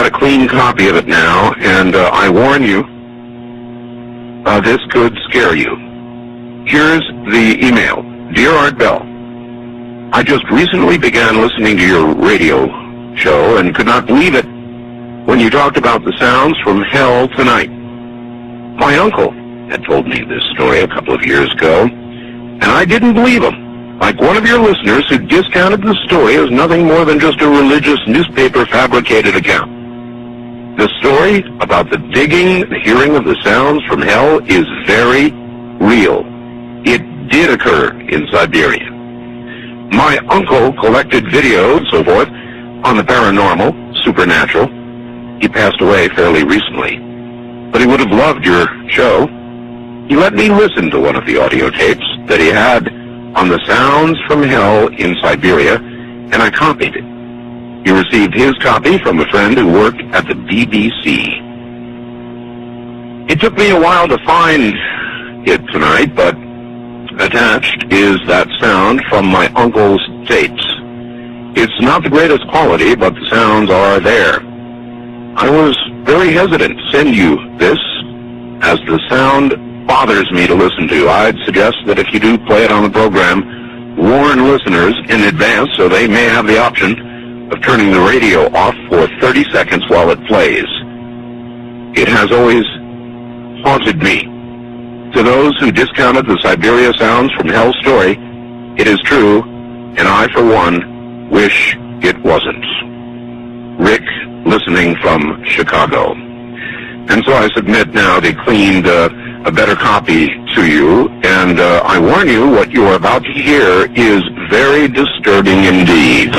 got a clean copy of it now, and I warn you, this could scare you. Here's the email. Dear Art Bell, I just recently began listening to your radio show and could not believe it when you talked about the sounds from hell tonight. My uncle had told me this story a couple of years ago, and I didn't believe him. Like one of your listeners who discounted the story as nothing more than just a religious newspaper fabricated account. The story about the digging, the hearing of the sounds from hell is very real. It did occur in Siberia. My uncle collected videos, so forth, on the paranormal, supernatural. He passed away fairly recently, but he would have loved your show. He let me listen to one of the audio tapes that he had on the sounds from hell in Siberia, and I copied it. He received his copy from a friend who worked at the BBC. It took me a while to find it tonight, but attached is that sound from my uncle's tapes. It's not the greatest quality, but the sounds are there. I was very hesitant to send you this, as the sound bothers me to listen to. I'd suggest that if you do play it on the program, warn listeners in advance so they may have the option of turning the radio off for 30 seconds while it plays. It has always haunted me. To those who discounted the Siberia sounds from hell story, it is true, and I, for one, wish it wasn't. Rick, listening from Chicago. And so I submit now the cleaned, a better copy to you, and I warn you, what you are about to hear is very disturbing indeed.